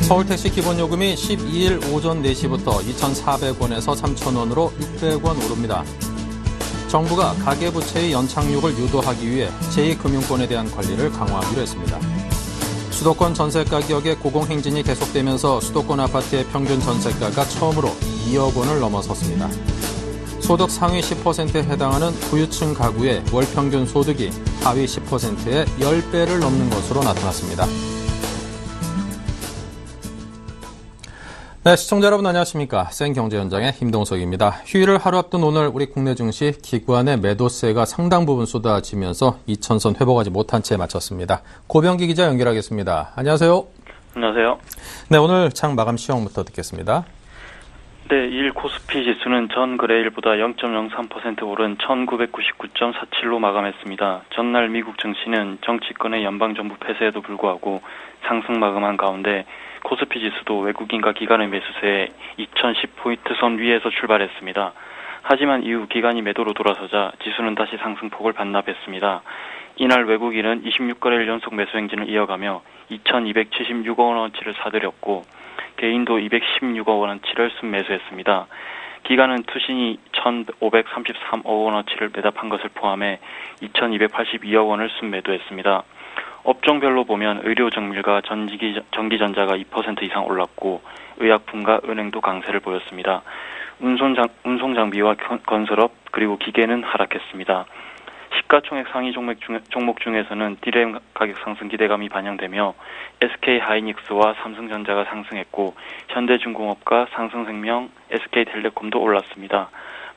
서울택시 기본요금이 12일 오전 4시부터 2,400원에서 3,000원으로 600원 오릅니다. 정부가 가계부채의 연착륙을 유도하기 위해 제2금융권에 대한 관리를 강화하기로 했습니다. 수도권 전세 가격의 고공행진이 계속되면서 수도권 아파트의 평균 전세가가 처음으로 2억 원을 넘어섰습니다. 소득 상위 10%에 해당하는 부유층 가구의 월 평균 소득이 하위 10%의 10배를 넘는 것으로 나타났습니다. 네, 시청자 여러분 안녕하십니까. 생경제현장의 김동석입니다. 휴일을 하루 앞둔 오늘 우리 국내 증시 기관의 매도세가 상당 부분 쏟아지면서 2,000선 회복하지 못한 채 마쳤습니다. 고병기 기자 연결하겠습니다. 안녕하세요. 안녕하세요. 네, 오늘 장 마감 시황부터 듣겠습니다. 네, 일 코스피 지수는 전 거래일보다 0.03% 오른 1999.47로 마감했습니다. 전날 미국 증시는 정치권의 연방정부 폐쇄에도 불구하고 상승 마감한 가운데 코스피 지수도 외국인과 기관의 매수세에 2010포인트 선 위에서 출발했습니다. 하지만 이후 기관이 매도로 돌아서자 지수는 다시 상승폭을 반납했습니다. 이날 외국인은 26거래일 연속 매수 행진을 이어가며 2,276억 원어치를 사들였고 개인도 216억 원어치를 순매수했습니다. 기관은 투신이 1,533억 원어치를 매답한 것을 포함해 2,282억 원을 순매도했습니다. 업종별로 보면 의료정밀과 전기전자가 2% 이상 올랐고 의약품과 은행도 강세를 보였습니다. 운송장비와 건설업 그리고 기계는 하락했습니다. 시가총액 상위 종목 중에서는 D램 가격 상승 기대감이 반영되며 SK하이닉스와 삼성전자가 상승했고 현대중공업과 삼성생명, SK텔레콤도 올랐습니다.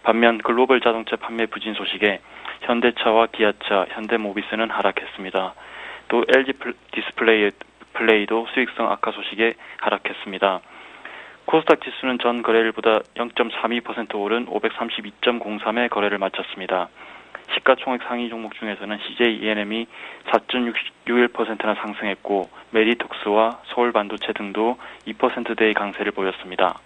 반면 글로벌 자동차 판매 부진 소식에 현대차와 기아차, 현대모비스는 하락했습니다. 또 LG 디스플레이도 수익성 악화 소식에 하락했습니다. 코스닥 지수는 전 거래일보다 0.32% 오른 532.03의 거래를 마쳤습니다. 시가총액 상위 종목 중에서는 CJ ENM이 4.61%나 상승했고 메디톡스와 서울반도체 등도 2%대의 강세를 보였습니다.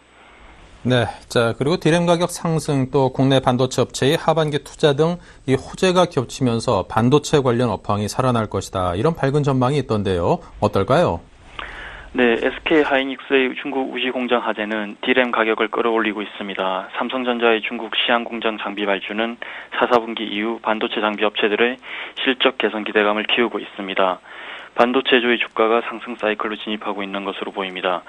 네, 자 그리고 D램 가격 상승 또 국내 반도체 업체의 하반기 투자 등 이 호재가 겹치면서 반도체 관련 업황이 살아날 것이다. 이런 밝은 전망이 있던데요. 어떨까요? 네, SK하이닉스의 중국 우시 공장 화재는 D램 가격을 끌어올리고 있습니다. 삼성전자의 중국 시안 공장 장비 발주는 4, 4분기 이후 반도체 장비 업체들의 실적 개선 기대감을 키우고 있습니다. 반도체주의 주가가 상승 사이클로 진입하고 있는 것으로 보입니다.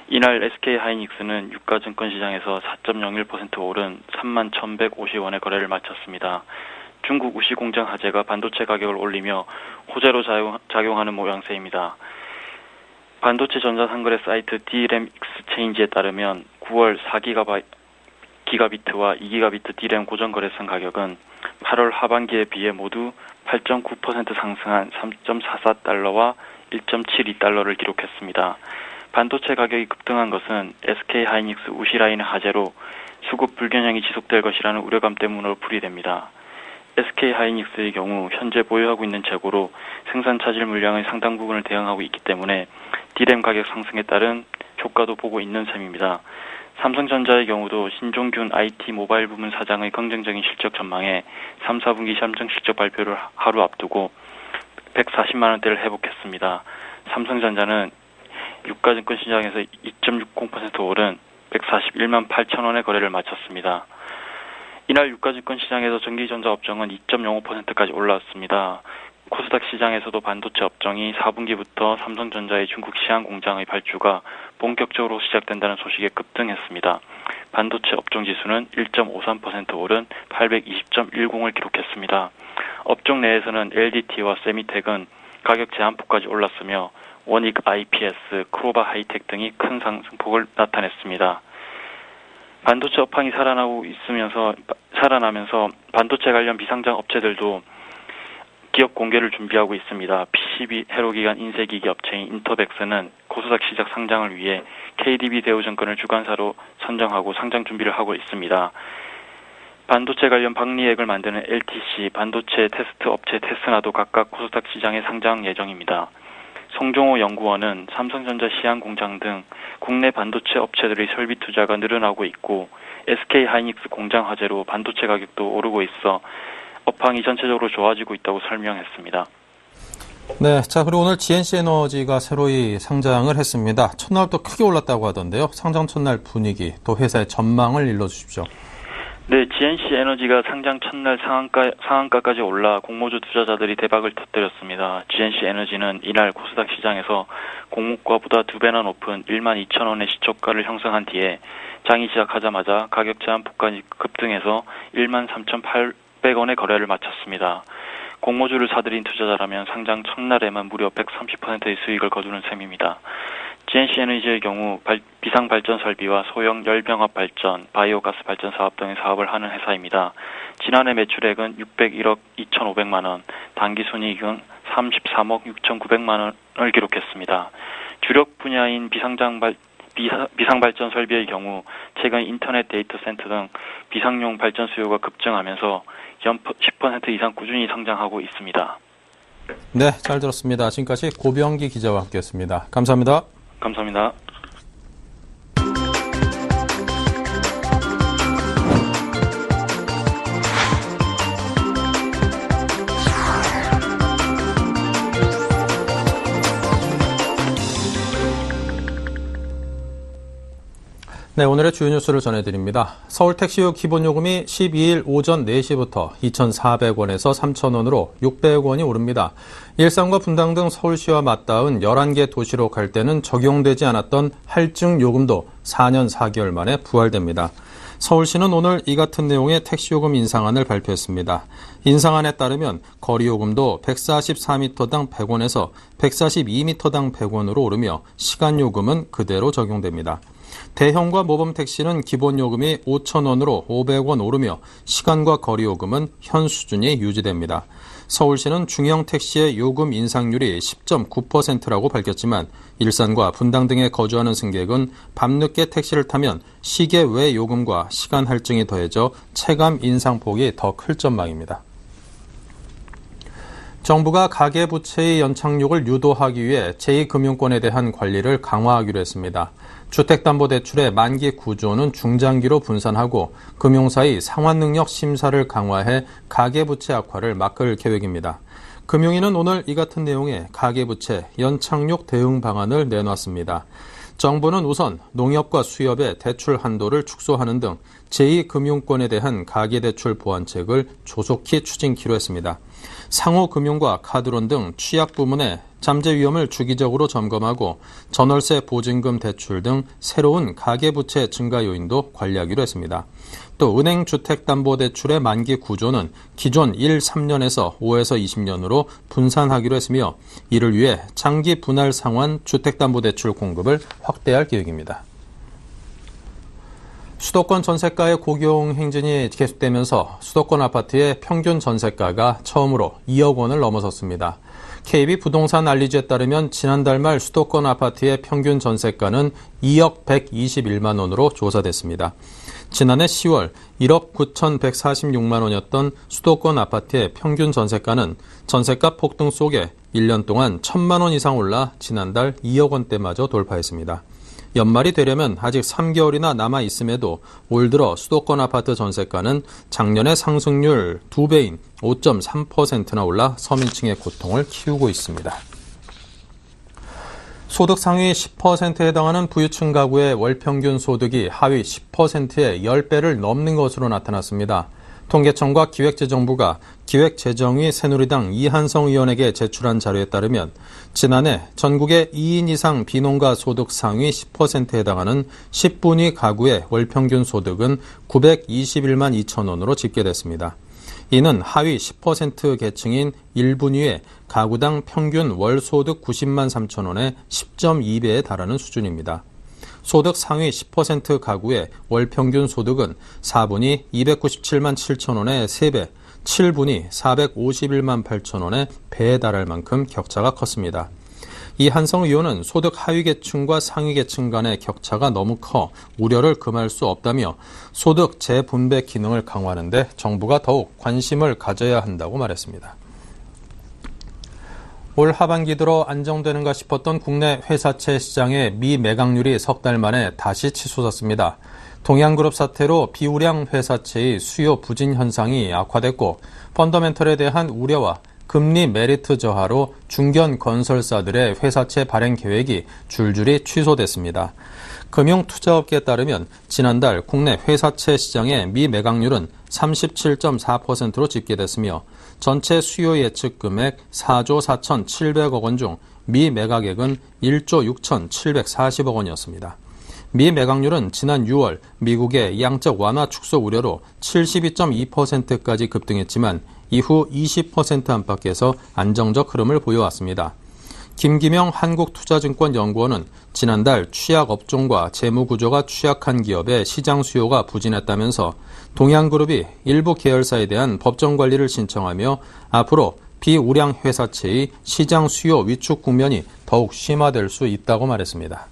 이날 SK하이닉스는 유가증권 시장에서 4.01% 오른 31,150원의 거래를 마쳤습니다. 중국 우시 공장 화재가 반도체 가격을 올리며 호재로 작용하는 모양새입니다. 반도체 전자상거래 사이트 D램 익스체인지에 따르면 9월 4기가비트와 2기가비트 D램 고정거래선 가격은 8월 하반기에 비해 모두 8.9% 상승한 3.44달러와 1.72달러를 기록했습니다. 반도체 가격이 급등한 것은 SK하이닉스 우시라인의 화재로 수급 불균형이 지속될 것이라는 우려감 때문으로 풀이됩니다. SK하이닉스의 경우 현재 보유하고 있는 재고로 생산 차질 물량의 상당 부분을 대응하고 있기 때문에 D램 가격 상승에 따른 효과도 보고 있는 셈입니다. 삼성전자의 경우도 신종균 IT 모바일 부문 사장의 긍정적인 실적 전망에 3, 4분기 잠정 실적 발표를 하루 앞두고 140만 원대를 회복했습니다. 삼성전자는 유가증권 시장에서 2.60% 오른 141만 8천 원의 거래를 마쳤습니다. 이날 유가증권 시장에서 전기전자 업종은 2.05%까지 올랐습니다. 코스닥 시장에서도 반도체 업종이 4분기부터 삼성전자의 중국 시안 공장의 발주가 본격적으로 시작된다는 소식에 급등했습니다. 반도체 업종 지수는 1.53% 오른 820.10을 기록했습니다. 업종 내에서는 LDT와 세미텍은 가격 제한폭까지 올랐으며 원익 IPS, 크로바 하이텍 등이 큰 상승폭을 나타냈습니다. 반도체 업황이 살아나면서 반도체 관련 비상장 업체들도 기업 공개를 준비하고 있습니다. PCB 회로기관 인쇄기기 업체인 인터백스는 코스닥 시작 상장을 위해 KDB 대우증권을 주관사로 선정하고 상장 준비를 하고 있습니다. 반도체 관련 박리액을 만드는 LTC, 반도체 테스트 업체 테스나도 각각 코스닥 시장에 상장 예정입니다. 송종호 연구원은 삼성전자 시안 공장 등 국내 반도체 업체들의 설비 투자가 늘어나고 있고 SK 하이닉스 공장 화재로 반도체 가격도 오르고 있어 업황이 전체적으로 좋아지고 있다고 설명했습니다. 네, 자, 그리고 오늘 GNC 에너지가 새로이 상장을 했습니다. 첫날부터 크게 올랐다고 하던데요. 상장 첫날 분위기, 또 회사의 전망을 일러주십시오. 네, GNC 에너지가 상장 첫날 상한가까지 올라 공모주 투자자들이 대박을 터뜨렸습니다. GNC 에너지는 이날 코스닥 시장에서 공모가보다 2배나 높은 12,000원의 시초가를 형성한 뒤에 장이 시작하자마자 가격 제한폭까지 급등해서 13,800원의 거래를 마쳤습니다. 공모주를 사들인 투자자라면 상장 첫날에만 무려 130%의 수익을 거두는 셈입니다. GNC 에너지의 경우 비상발전 설비와 소형 열병합 발전, 바이오가스 발전 사업 등의 사업을 하는 회사입니다. 지난해 매출액은 601억 2,500만 원, 당기순이익은 33억 6,900만 원을 기록했습니다. 주력 분야인 비상발전 설비의 경우 최근 인터넷 데이터 센터 등 비상용 발전 수요가 급증하면서 연 10% 이상 꾸준히 성장하고 있습니다. 네, 잘 들었습니다. 지금까지 고병기 기자와 함께했습니다. 감사합니다. 감사합니다. 네, 오늘의 주요 뉴스를 전해드립니다. 서울 택시요 기본요금이 12일 오전 4시부터 2,400원에서 3,000원으로 600원이 오릅니다. 일산과 분당 등 서울시와 맞닿은 11개 도시로 갈 때는 적용되지 않았던 할증 요금도 4년 4개월 만에 부활됩니다. 서울시는 오늘 이 같은 내용의 택시요금 인상안을 발표했습니다. 인상안에 따르면 거리요금도 144m당 100원에서 142m당 100원으로 오르며 시간요금은 그대로 적용됩니다. 대형과 모범 택시는 기본 요금이 5,000원으로 500원 오르며 시간과 거리 요금은 현 수준이 유지됩니다. 서울시는 중형 택시의 요금 인상률이 10.9%라고 밝혔지만 일산과 분당 등에 거주하는 승객은 밤늦게 택시를 타면 시계 외 요금과 시간 할증이 더해져 체감 인상폭이 더 클 전망입니다. 정부가 가계부채의 연착륙을 유도하기 위해 제2금융권에 대한 관리를 강화하기로 했습니다. 주택담보대출의 만기 구조는 중장기로 분산하고 금융사의 상환능력 심사를 강화해 가계부채 악화를 막을 계획입니다. 금융위는 오늘 이 같은 내용의 가계부채 연착륙 대응 방안을 내놨습니다. 정부는 우선 농협과 수협의 대출 한도를 축소하는 등 제2금융권에 대한 가계대출 보완책을 조속히 추진키로 했습니다. 상호금융과 카드론 등 취약 부문의 잠재 위험을 주기적으로 점검하고 전월세 보증금 대출 등 새로운 가계부채 증가 요인도 관리하기로 했습니다. 또 은행 주택담보대출의 만기 구조는 기존 1, 3년에서 5에서 20년으로 분산하기로 했으며 이를 위해 장기 분할 상환 주택담보대출 공급을 확대할 계획입니다. 수도권 전세가의 고경 행진이 계속되면서 수도권 아파트의 평균 전세가가 처음으로 2억 원을 넘어섰습니다. KB 부동산 알리지에 따르면 지난달 말 수도권 아파트의 평균 전세가는 2억 121만 원으로 조사됐습니다. 지난해 10월 1억 9,146만 원이었던 수도권 아파트의 평균 전세가는 전세가 폭등 속에 1년 동안 1,000만 원 이상 올라 지난달 2억 원대마저 돌파했습니다. 연말이 되려면 아직 3개월이나 남아 있음에도 올 들어 수도권 아파트 전세가는 작년의 상승률 2배인 5.3%나 올라 서민층의 고통을 키우고 있습니다. 소득 상위 10%에 해당하는 부유층 가구의 월 평균 소득이 하위 10%의 10배를 넘는 것으로 나타났습니다. 통계청과 기획재정부가 기획재정위 새누리당 이한성 의원에게 제출한 자료에 따르면 지난해 전국의 2인 이상 비농가 소득 상위 10%에 해당하는 10분위 가구의 월평균 소득은 921만 2천 원으로 집계됐습니다. 이는 하위 10% 계층인 1분위의 가구당 평균 월소득 90만 3천 원의 10.2배에 달하는 수준입니다. 소득 상위 10% 가구의 월 평균 소득은 4분이 297만 7천 원의 3배, 7분이 451만 8천 원의 배에 달할 만큼 격차가 컸습니다. 이한성 의원은 소득 하위 계층과 상위 계층 간의 격차가 너무 커 우려를 금할 수 없다며 소득 재분배 기능을 강화하는 데 정부가 더욱 관심을 가져야 한다고 말했습니다. 올 하반기 들어 안정되는가 싶었던 국내 회사채 시장의 미매각률이 석 달 만에 다시 치솟았습니다. 동양그룹 사태로 비우량 회사채의 수요 부진 현상이 악화됐고 펀더멘털에 대한 우려와 금리 메리트 저하로 중견 건설사들의 회사채 발행 계획이 줄줄이 취소됐습니다. 금융투자업계에 따르면 지난달 국내 회사채 시장의 미매각률은 37.4%로 집계됐으며 전체 수요 예측 금액 4조 4,700억 원 중 미매각액은 1조 6,740억 원이었습니다. 미매각률은 지난 6월 미국의 양적 완화 축소 우려로 72.2%까지 급등했지만 이후 20% 안팎에서 안정적 흐름을 보여왔습니다. 김기명 한국투자증권연구원은 지난달 취약 업종과 재무구조가 취약한 기업의 시장 수요가 부진했다면서 동양그룹이 일부 계열사에 대한 법정 관리를 신청하며 앞으로 비우량 회사채의 시장 수요 위축 국면이 더욱 심화될 수 있다고 말했습니다.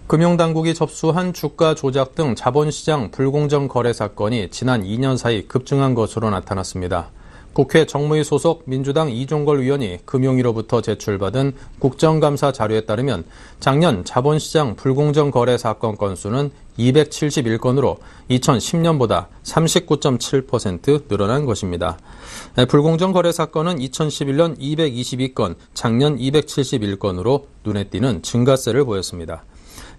금융당국이 접수한 주가 조작 등 자본시장 불공정 거래 사건이 지난 2년 사이 급증한 것으로 나타났습니다. 국회 정무위 소속 민주당 이종걸 의원이 금융위로부터 제출받은 국정감사 자료에 따르면 작년 자본시장 불공정 거래 사건 건수는 271건으로 2010년보다 39.7% 늘어난 것입니다. 불공정 거래 사건은 2011년 222건, 작년 271건으로 눈에 띄는 증가세를 보였습니다.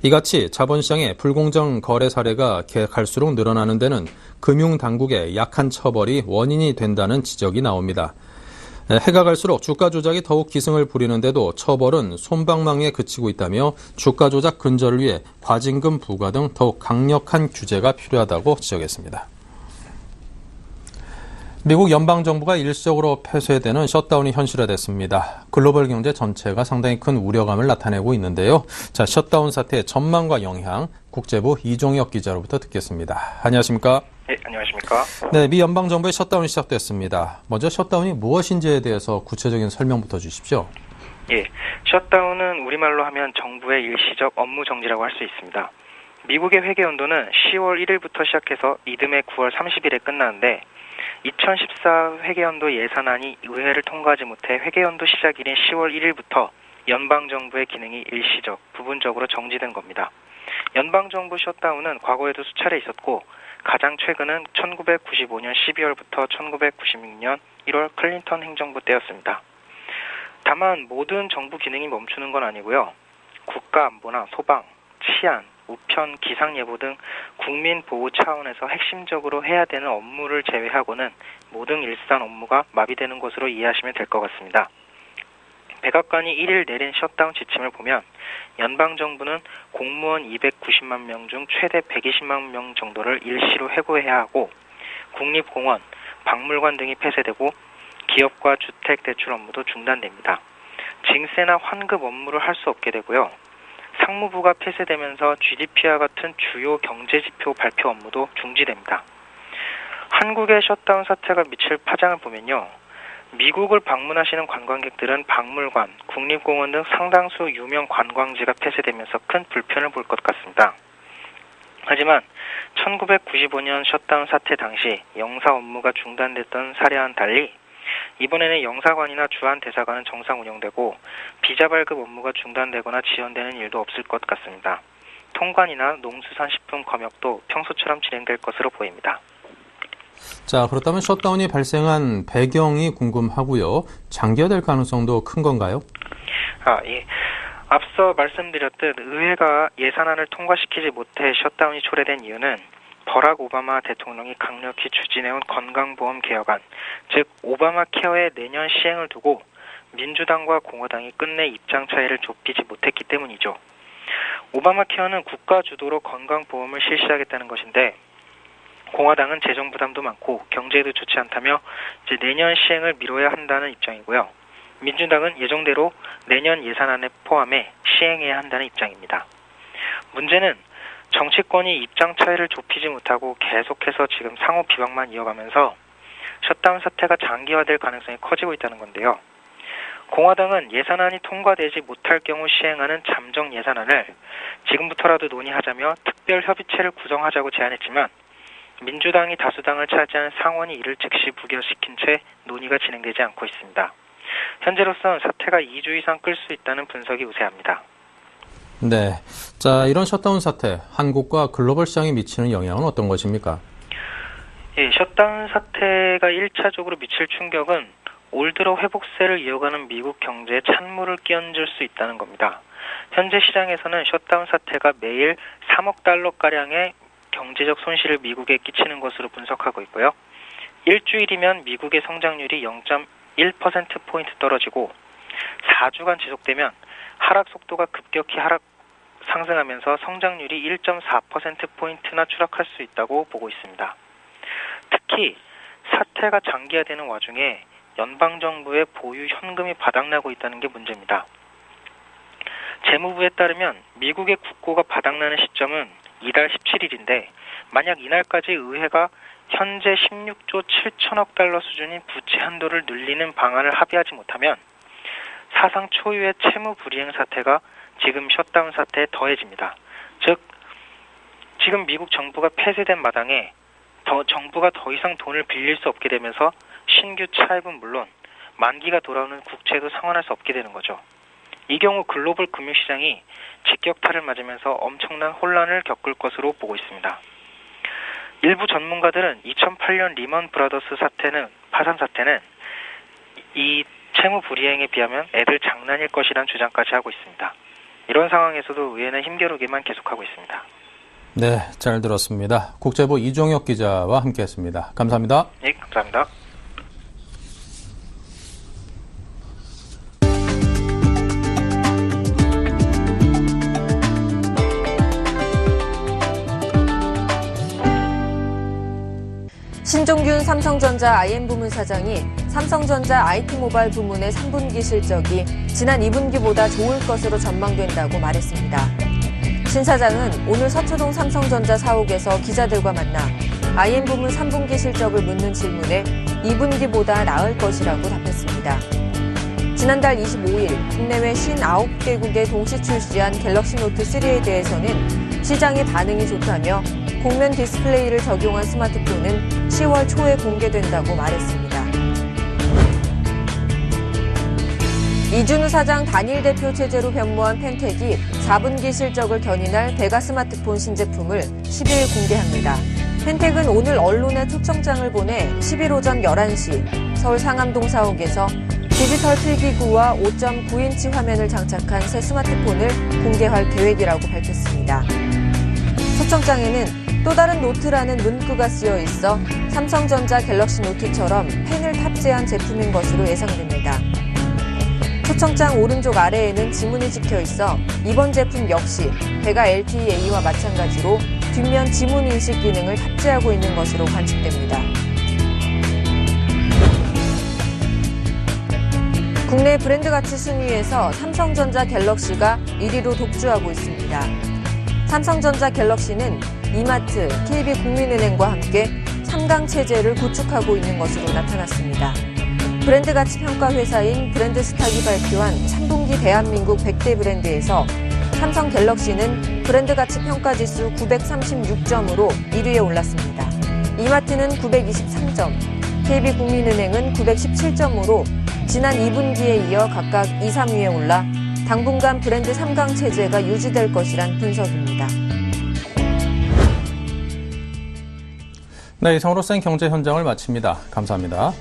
이같이 자본시장의 불공정 거래 사례가 갈수록 늘어나는 데는 금융당국의 약한 처벌이 원인이 된다는 지적이 나옵니다. 해가 갈수록 주가 조작이 더욱 기승을 부리는데도 처벌은 솜방망이에 그치고 있다며 주가 조작 근절을 위해 과징금 부과 등 더욱 강력한 규제가 필요하다고 지적했습니다. 미국 연방정부가 일시적으로 폐쇄되는 셧다운이 현실화됐습니다. 글로벌 경제 전체가 상당히 큰 우려감을 나타내고 있는데요. 자, 셧다운 사태의 전망과 영향, 국제부 이종혁 기자로부터 듣겠습니다. 안녕하십니까? 네, 안녕하십니까? 네, 미 연방정부의 셧다운이 시작됐습니다. 먼저 셧다운이 무엇인지에 대해서 구체적인 설명부터 주십시오. 예, 셧다운은 우리말로 하면 정부의 일시적 업무 정지라고 할 수 있습니다. 미국의 회계 연도는 10월 1일부터 시작해서 이듬해 9월 30일에 끝나는데 2014 회계연도 예산안이 의회를 통과하지 못해 회계연도 시작일인 10월 1일부터 연방정부의 기능이 일시적, 부분적으로 정지된 겁니다. 연방정부 셧다운은 과거에도 수차례 있었고 가장 최근은 1995년 12월부터 1996년 1월 클린턴 행정부 때였습니다. 다만 모든 정부 기능이 멈추는 건 아니고요. 국가안보나 소방, 치안, 우편, 기상예보 등 국민 보호 차원에서 핵심적으로 해야 되는 업무를 제외하고는 모든 일상 업무가 마비되는 것으로 이해하시면 될 것 같습니다. 백악관이 1일 내린 셧다운 지침을 보면 연방정부는 공무원 290만 명 중 최대 120만 명 정도를 일시로 해고해야 하고 국립공원, 박물관 등이 폐쇄되고 기업과 주택 대출 업무도 중단됩니다. 징세나 환급 업무를 할 수 없게 되고요. 상무부가 폐쇄되면서 GDP와 같은 주요 경제지표 발표 업무도 중지됩니다. 한국의 셧다운 사태가 미칠 파장을 보면요. 미국을 방문하시는 관광객들은 박물관, 국립공원 등 상당수 유명 관광지가 폐쇄되면서 큰 불편을 볼 것 같습니다. 하지만 1995년 셧다운 사태 당시 영사 업무가 중단됐던 사례와는 달리 이번에는 영사관이나 주한 대사관은 정상 운영되고 비자 발급 업무가 중단되거나 지연되는 일도 없을 것 같습니다. 통관이나 농수산식품 검역도 평소처럼 진행될 것으로 보입니다. 자, 그렇다면 셧다운이 발생한 배경이 궁금하고요. 장기화될 가능성도 큰 건가요? 예. 앞서 말씀드렸듯 의회가 예산안을 통과시키지 못해 셧다운이 초래된 이유는 버락 오바마 대통령이 강력히 추진해온 건강보험 개혁안, 즉 오바마 케어의 내년 시행을 두고 민주당과 공화당이 끝내 입장 차이를 좁히지 못했기 때문이죠. 오바마 케어는 국가 주도로 건강보험을 실시하겠다는 것인데 공화당은 재정 부담도 많고 경제에도 좋지 않다며 이제 내년 시행을 미뤄야 한다는 입장이고요. 민주당은 예정대로 내년 예산안에 포함해 시행해야 한다는 입장입니다. 문제는 정치권이 입장 차이를 좁히지 못하고 계속해서 지금 상호 비방만 이어가면서 셧다운 사태가 장기화될 가능성이 커지고 있다는 건데요. 공화당은 예산안이 통과되지 못할 경우 시행하는 잠정 예산안을 지금부터라도 논의하자며 특별협의체를 구성하자고 제안했지만 민주당이 다수당을 차지하는 상원이 이를 즉시 부결시킨 채 논의가 진행되지 않고 있습니다. 현재로서는 사태가 2주 이상 끌 수 있다는 분석이 우세합니다. 네. 자, 이런 셧다운 사태, 한국과 글로벌 시장에 미치는 영향은 어떤 것입니까? 예, 셧다운 사태가 1차적으로 미칠 충격은 올 들어 회복세를 이어가는 미국 경제에 찬물을 끼얹을 수 있다는 겁니다. 현재 시장에서는 셧다운 사태가 매일 3억 달러가량의 경제적 손실을 미국에 끼치는 것으로 분석하고 있고요. 일주일이면 미국의 성장률이 0.1%포인트 떨어지고 4주간 지속되면 하락 속도가 급격히 상승하면서 성장률이 1.4%포인트나 추락할 수 있다고 보고 있습니다. 특히 사태가 장기화되는 와중에 연방정부의 보유 현금이 바닥나고 있다는 게 문제입니다. 재무부에 따르면 미국의 국고가 바닥나는 시점은 이달 17일인데 만약 이날까지 의회가 현재 16조 7천억 달러 수준인 부채 한도를 늘리는 방안을 합의하지 못하면 사상 초유의 채무 불이행 사태가 지금 셧다운 사태에 더해집니다. 즉 지금 미국 정부가 폐쇄된 마당에 정부가 더 이상 돈을 빌릴 수 없게 되면서 신규 차입은 물론 만기가 돌아오는 국채도 상환할 수 없게 되는 거죠. 이 경우 글로벌 금융시장이 직격탄을 맞으면서 엄청난 혼란을 겪을 것으로 보고 있습니다. 일부 전문가들은 2008년 리먼 브라더스 파산 사태는 이 채무 불이행에 비하면 애들 장난일 것이라는 주장까지 하고 있습니다. 이런 상황에서도 의회는 힘겨루기만 계속하고 있습니다. 네, 잘 들었습니다. 국제부 이종혁 기자와 함께했습니다. 감사합니다. 네, 감사합니다. 신종균 삼성전자 IM 부문 사장이 삼성전자 IT 모바일 부문의 3분기 실적이 지난 2분기보다 좋을 것으로 전망된다고 말했습니다. 신 사장은 오늘 서초동 삼성전자 사옥에서 기자들과 만나 IM 부문 3분기 실적을 묻는 질문에 2분기보다 나을 것이라고 답했습니다. 지난달 25일 국내외 59개국에 동시 출시한 갤럭시 노트 3에 대해서는 시장의 반응이 좋다며 곡면 디스플레이를 적용한 스마트폰은 10월 초에 공개된다고 말했습니다. 이준우 사장 단일 대표 체제로 변모한 펜텍이 4분기 실적을 견인할 베가 스마트폰 신제품을 10일 공개합니다. 펜텍은 오늘 언론에 초청장을 보내 10일 오전 11시 서울 상암동 사옥에서 디지털 필기구와 5.9인치 화면을 장착한 새 스마트폰을 공개할 계획이라고 밝혔습니다. 초청장에는 또 다른 노트라는 문구가 쓰여 있어 삼성전자 갤럭시 노트처럼 펜을 탑재한 제품인 것으로 예상됩니다. 초청장 오른쪽 아래에는 지문이 찍혀 있어 이번 제품 역시 베가 LTE-A와 마찬가지로 뒷면 지문 인식 기능을 탑재하고 있는 것으로 관측됩니다. 국내 브랜드 가치 순위에서 삼성전자 갤럭시가 1위로 독주하고 있습니다. 삼성전자 갤럭시는 이마트, KB국민은행과 함께 3강 체제를 구축하고 있는 것으로 나타났습니다. 브랜드 가치 평가 회사인 브랜드스탁이 발표한 3분기 대한민국 100대 브랜드에서 삼성 갤럭시는 브랜드 가치 평가 지수 936점으로 1위에 올랐습니다. 이마트는 923점, KB국민은행은 917점으로 지난 2분기에 이어 각각 2, 3위에 올라 당분간 브랜드 3강 체제가 유지될 것이란 분석입니다. 네, 이상으로 센 경제 현장을 마칩니다. 감사합니다.